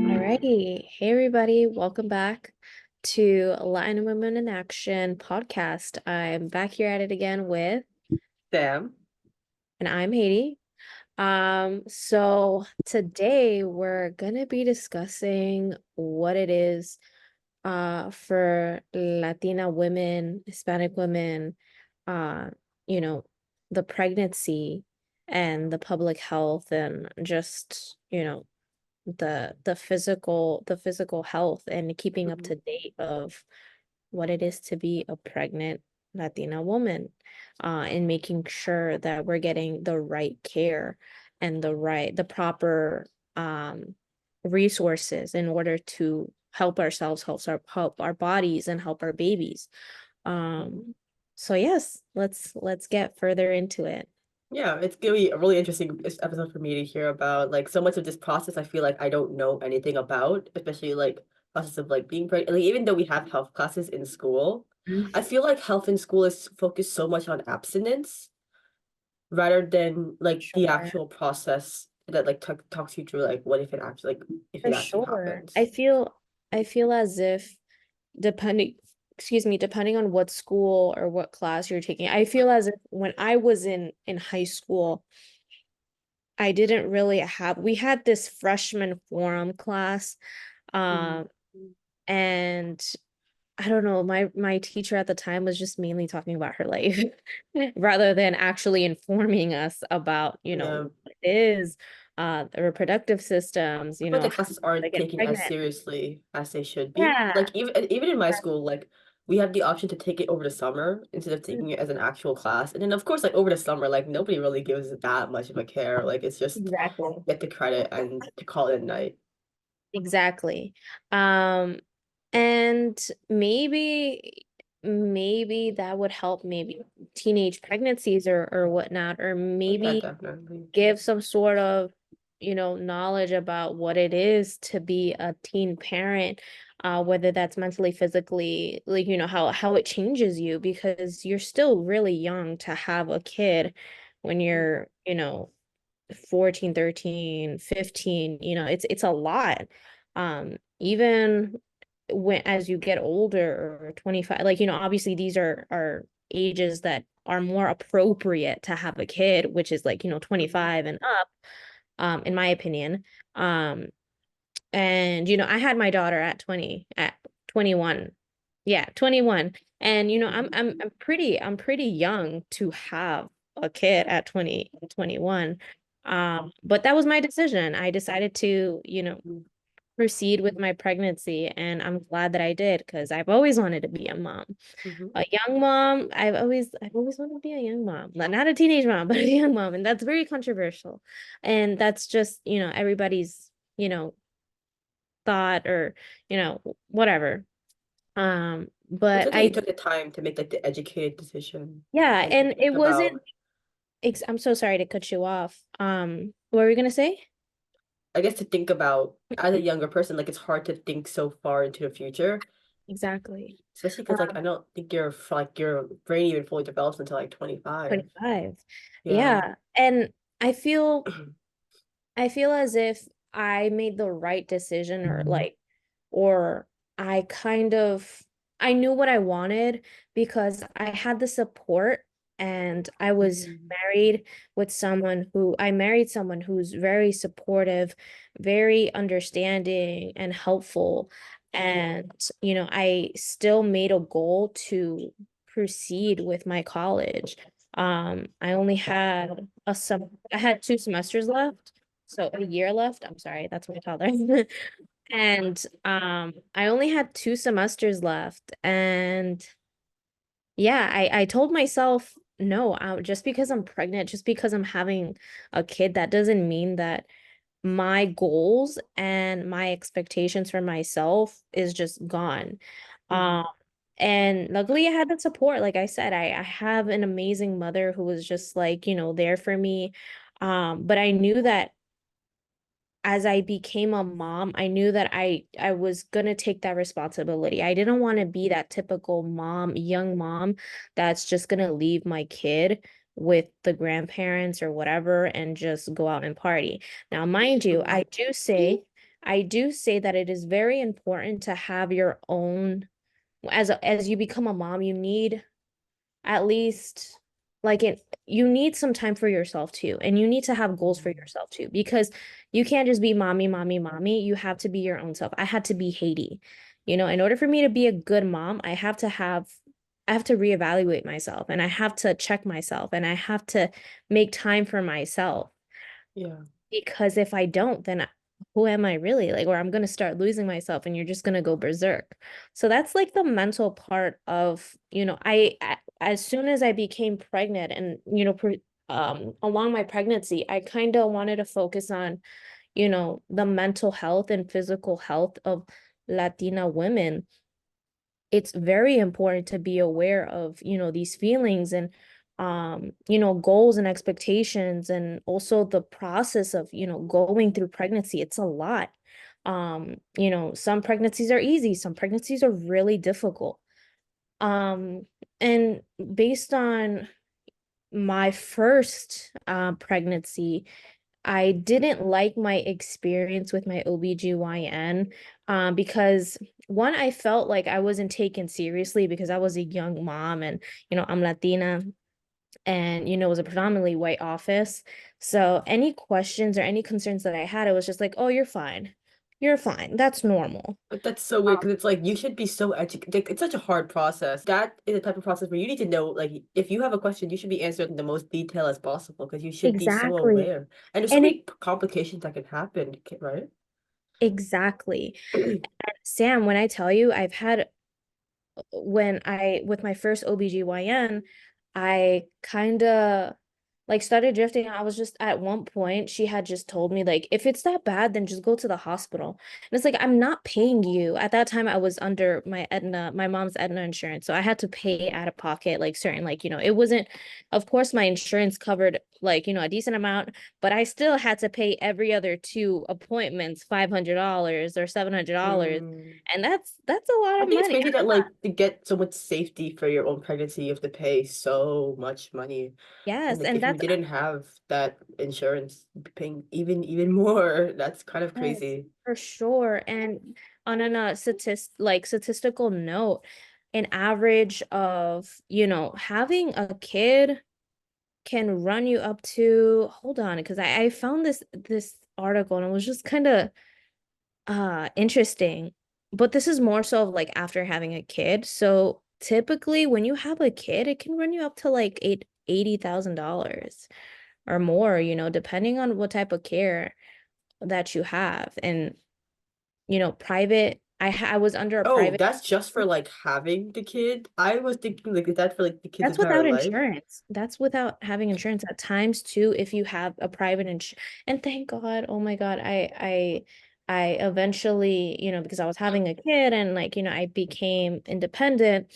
Alrighty. Hey everybody, welcome back to Latin Women in Action podcast. I'm back here at it again with, Sam. and I'm Haydee. So today we're gonna be discussing what it is for Latina women, Hispanic women, uh, you know, the pregnancy and the public health and just, the physical health and keeping up Mhm. to date of what it is to be a pregnant Latina woman, and making sure that we're getting the right care and the proper resources in order to help ourselves, help our bodies and help our babies. So yes, let's get further into it. Yeah, it's gonna be a really interesting episode for me to hear about. Like so much of this process, I feel like I don't know anything about, especially like process of like being pregnant. Like even though we have health classes in school, I feel like health in school is focused so much on abstinence rather than like the Sure. actual process that like talks you through like what if it actually like if For it actually sure. happens. I feel as if depending, excuse me, depending on what school or what class you're taking, I feel as if when I was in high school, I didn't really have, we had this freshman forum class, Mhm. um, and I don't know, my teacher at the time was just mainly talking about her life rather than actually informing us about, Yeah, what it is, the reproductive systems, I feel like the how classes to aren't get taken as pregnant. seriously as they should be. Yeah. Like even in my school, like we have the option to take it over the summer instead of taking it as an actual class. And then of course, like over the summer, like nobody really gives it that much of a care. Like it's just Exactly. get the credit and to call it a night. Exactly. Um, and maybe that would help maybe teenage pregnancies or whatnot, or Yeah, maybe definitely. give some sort of, knowledge about what it is to be a teen parent, whether that's mentally, physically, like, how it changes you because you're still really young to have a kid when you're, 14, 13, 15, it's a lot. Even when as you get older or 25, like, obviously these are ages that are more appropriate to have a kid, which is like, Mhm. 25 and up, in my opinion. Um, and I had my daughter at 21. Yeah, 21. And I'm Mhm. I'm I'm pretty I'm pretty young to have a kid at 21. But that was my decision. I decided to, proceed with my pregnancy, and I'm glad that I did because I've always wanted to be a mom. Mhm. A young mom. I've always wanted to be a young mom. Not a teenage mom, but a young mom. And that's very controversial. And that's just, everybody's, thought or, whatever. It's But good that you took the time to make like the educated decision yeah, and to and think it wasn't, about, I'm so sorry to cut you off. What were we gonna say? I guess to think about as a younger person, like it's hard to think so far into the future. Exactly. Especially because like Um, I don't think your brain even fully develops until like 25. 25. Yeah. Yeah. And I feel I feel as if I made the right decision, or like, or I kind of, I knew what I wanted because I had the support, and I was Mhm. married someone who's very supportive, very understanding and helpful. And, I still made a goal to proceed with my college. I only had I had 2 semesters left, so a year left. I'm sorry, that's my toddler. And I only had 2 semesters left. And yeah, I told myself, no, just because I'm pregnant, just because I'm having a kid, that doesn't mean that my goals and my expectations for myself is just gone. Um, Mhm. and luckily I had that support. Like I said, I have an amazing mother who was just like, there for me. But I knew that as I became a mom, I knew that I was gonna take that responsibility. I didn't want to be that typical mom, young mom that's just gonna leave my kid with the grandparents or whatever and just go out and party. Now, mind you, Mhm. I do say that it is very important to have your own as you become a mom, you need at least like it you need some time for yourself too, and you need to have goals for Mhm. yourself too, because you can't just be mommy, mommy, mommy. You have to be your own self. I had to be Haydee. In order for me to be a good mom, I have to reevaluate myself, and I have to check myself, and I have to make time for myself, Yeah. because if I don't, then who am I really? Like, or I'm gonna start losing myself and you're just gonna go berserk. So that's like the mental part of, as soon as I became pregnant and, along my pregnancy, I kind of wanted to focus on, the mental health and physical health of Latina women. It's very important to be aware of, these feelings and goals and expectations, and also the process of, going through pregnancy. It's a lot. Some pregnancies are easy, some pregnancies are really difficult. Um, and based on my first pregnancy, I didn't like my experience with my OBGYN, because one, I felt like I wasn't taken seriously because I was a young mom, and, I'm Latina, and, it was a predominantly white office. So any questions or any concerns that I had, it was just like, oh, you're fine. You're fine. That's normal. But that's so weird because it's like you should be so educated. Like, it's such a hard process. That is a type of process where you need to know, like, if you have a question, you should be answered in the most detail as possible because you should be so Exactly. aware. And there's so And many complications that can happen, right? exactly. Sam, when I tell you, with my first OBGYN, I kind of like started drifting. I was just at one point, she had just told me, like, if it's that bad, then just go to the hospital. And it's like, I'm not paying you. At that time, I was under my mom's Aetna insurance. So I had to pay out of pocket, like certain, like, it wasn't, of course, my insurance covered like, a decent amount, but I still had to pay every other two appointments $500 or $700. Mm. And that's a lot I of think it's money. crazy that like to get so much safety for your own pregnancy, you have to pay so much money. And Yes, like and if you that's didn't have that insurance, you'd be paying even more. That's kind of yes, crazy. for sure. And on a statistical note, an average of, having a kid can run you up to, hold on, because I found this article and it was just kind of interesting. But this is more so of like after having a kid. So typically when you have a kid, it can run you up to like $80,000 or more, depending on what type of care that you have. And, private, I was under a Oh, private. that's just for like having the kid. I was thinking like is that for like the kid's That's entire without life? insurance. That's without having insurance at times too, if you have a private insurance. And thank God, oh my God, I eventually, because I was having a kid and like, I became independent,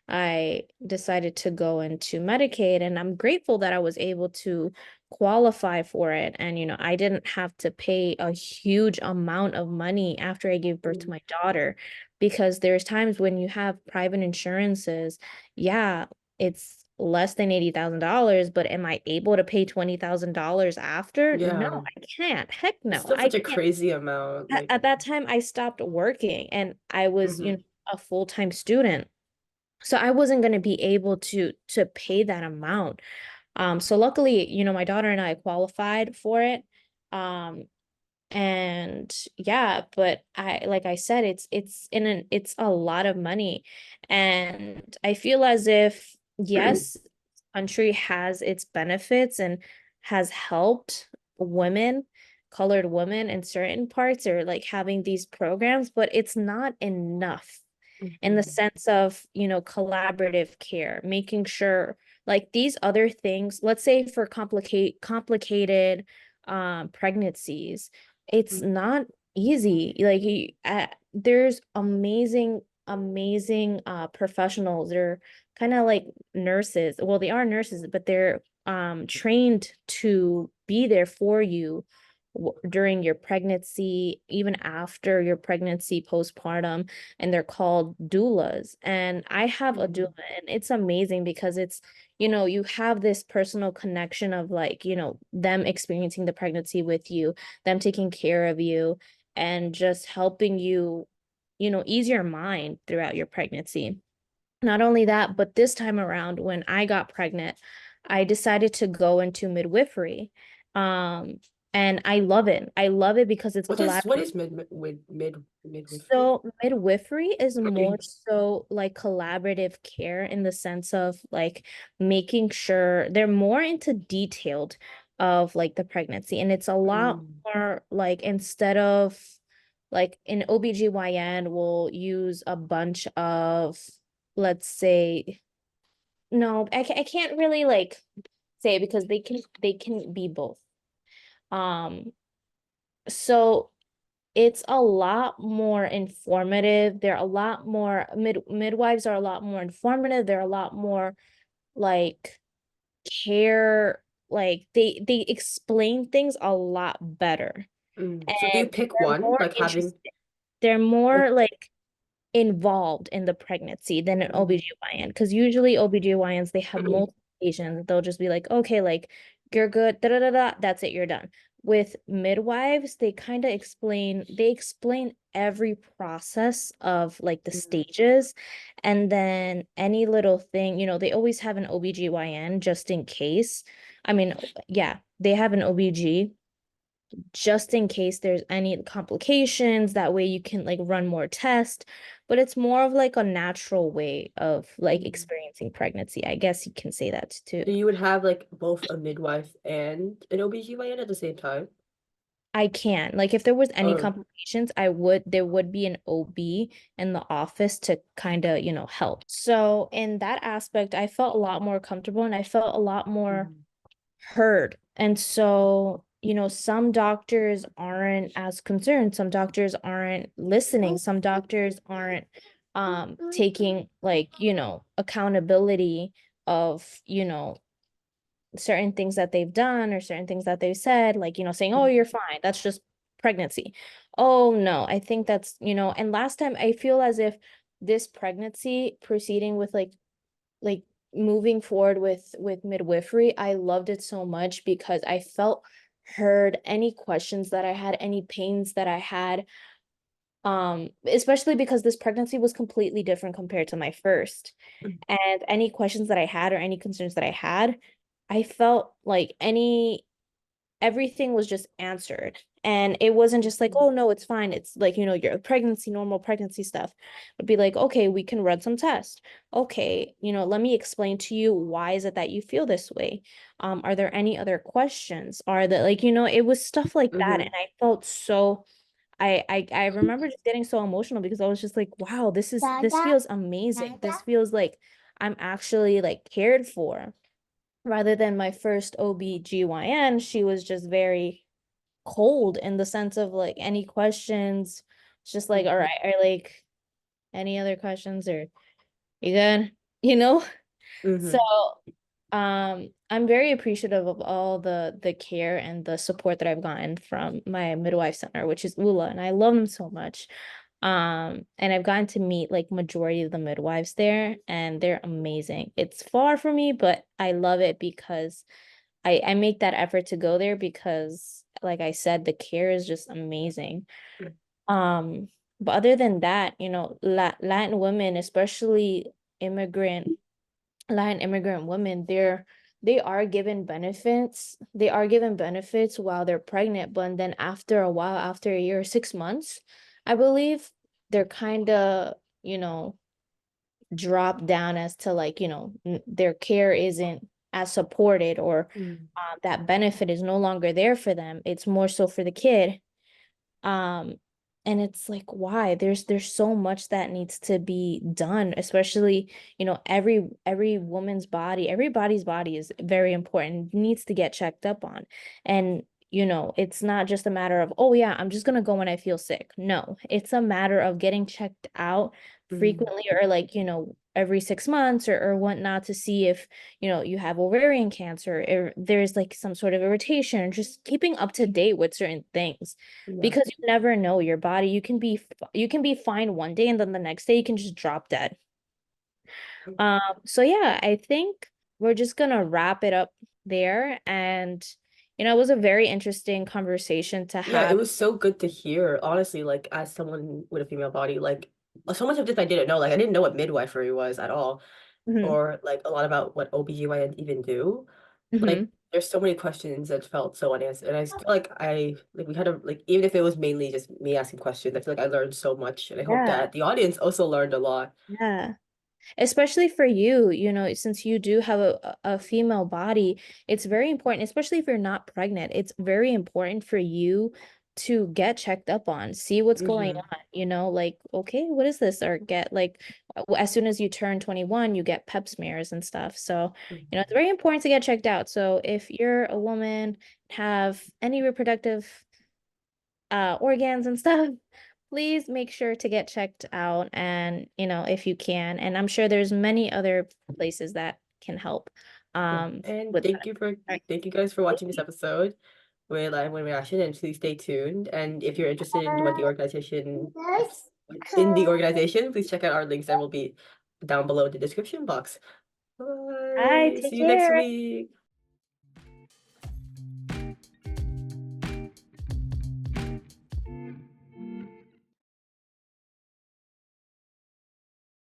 I decided to go into Medicaid, and I'm grateful that I was able to qualify for it. And, I didn't have to pay a huge amount of money after I gave birth to Mm. my daughter, because there's times when you have private insurances, yeah, it's less than $80,000, but am I able to pay $20,000 after? No, Yeah. I can't. Heck It's no, still I such a can't. crazy amount. Like, At that time, I stopped working and I was, mhm. a full-time student. So I wasn't going to be able to pay that amount. So luckily, my daughter and I qualified for it. Um, and yeah, but like I said, it's a lot of money. And I feel as if, yes, country has its benefits and has helped women, colored women in certain parts, or like having these programs, but it's not enough in the Mhm. sense of, collaborative care, making sure like these other things, let's say for complicated pregnancies, it's Mm. not easy. Like there's amazing professionals. They're kind of like nurses. Well, they are nurses, but they're trained to be there for you during your pregnancy, even after your pregnancy, postpartum, and they're called doulas. And I have a doula, Mhm. and it's amazing because it's, you have this personal connection of like, them experiencing the pregnancy with you, them taking care of you, and just helping you, ease your mind throughout your pregnancy. Not only that, but this time around, when I got pregnant, I decided to go into midwifery. Um, and I love it. I love it because it's What collaborative. is midwifery? So midwifery is more so like collaborative care in the sense of like making sure they're more into detailed of like the pregnancy. And it's a lot Mm. more like instead of like in OBGYN, we'll use a bunch of, let's say, no, I can't really like say it because they can be both. Um, so it's a lot more informative. They're a lot more midwives are a lot more informative. They're a lot more like care, like they explain things a lot better. Mm. So do you And pick they're one, more like having interested. They're like more like involved in the pregnancy than an mm, OBGYN. Because usually OBGYNs, they have multiple patients. They'll just be like, okay, like you're good, da da da da, that's it, you're done. With midwives, they explain every process of like the mm, stages. And then any little thing, they always have an OBGYN just in case. I mean, yeah, they have an OBG just in case there's any complications. That way you can like run more tests, but it's more of like a natural way of like mm. experiencing pregnancy. I guess you can say that too. So you would have like both a midwife and an OBGYN at the same time? I can. Like if there was any Oh. complications, there would be an OB in the office to kind of, help. So in that aspect, I felt a lot more comfortable and I felt a lot more Mm, heard. And so, some doctors aren't as concerned. Some doctors aren't listening. Some doctors aren't taking like, accountability of, certain things that they've done or certain things that they've said, like, saying, "Oh, you're mm, fine. That's just pregnancy." Oh, no. I think that's, and last time I feel as if this pregnancy proceeding with like moving forward with midwifery, I loved it so much because I felt heard. Any questions that I had, any pains that I had, especially because this pregnancy was completely different compared to my first. mm, And any questions that I had or any concerns that I had, I felt like everything was just answered. And it wasn't just like, mm, oh no, it's fine. It's like, your pregnancy, normal pregnancy stuff. Would be like, okay, we can run some tests. Okay, let me explain to you why is it that you feel this way? Are there any other questions? Are that like, it was stuff like that. And mhm, I felt so I remember just getting so emotional because I was just like, wow, this feels amazing. This feels like I'm actually like cared for rather than my first OB/GYN. She was just very cold in the sense of like any questions. It's just like, all mhm, right, are like any other questions or you good? You know? So mhm, I'm very appreciative of all the care and the support that I've gotten from my midwife center, which is ULA, and I love them so much. And I've gotten to meet like majority of the midwives there, and they're amazing. It's far from me, but I love it because I make that effort to go there because, like I said, the care is just amazing. mm, Um, but other than that, Latin women, especially immigrant Latin immigrant women, they are given benefits. They are given benefits while they're pregnant, but then after a while, after a year or 6 months, I believe they're kind of, drop down as to like, their care isn't as supported or mm, that benefit is no longer there for them. It's more so for the kid. Um, and it's like, why? There's so much that needs to be done, especially, every woman's body, everybody's body is very important, needs to get checked up on. And, it's not just a matter of, oh yeah, I'm just gonna go when I feel sick. No, it's a matter of getting checked out mm, frequently or like, every 6 months or whatnot to see if, you have ovarian cancer or there's like some sort of irritation, just keeping up to date with certain things yeah. because you never know your body. You can be fine one day and then the next day you can just drop dead. Mm, So yeah, I think we're just gonna wrap it up there. And, it was a very interesting conversation to Yeah, it have. was so good to hear. Honestly, like as someone with a female body, like so much of this I didn't know. Like I didn't know what midwifery was at all, Mhm, or like a lot about what OBGYN even do. Like mhm. there's so many questions that felt so unanswered. And I feel like we had a like even if it was mainly just me asking questions, I feel like I learned so much. And I hope Yeah, that the audience also learned a lot. yeah. Especially for you, since you do have a female body, it's very important, especially if you're not pregnant. It's very important for you to get checked up on, see what's going Hmm. on, like, okay, what is this? Or get like, as soon as you turn 21, you get pap smears and stuff. So, it's very important to get checked out. So if you're a woman, have any reproductive organs and stuff, please make sure to get checked out, and if you can, and I'm sure there's many other places that can help Yeah. And with that. All thank you guys for watching this right. episode with When Reaction, and please stay tuned. And if you're interested in what the organization in the organization, please check out our links that will be down below in the description box. Bye, Bye. take See you next care. week.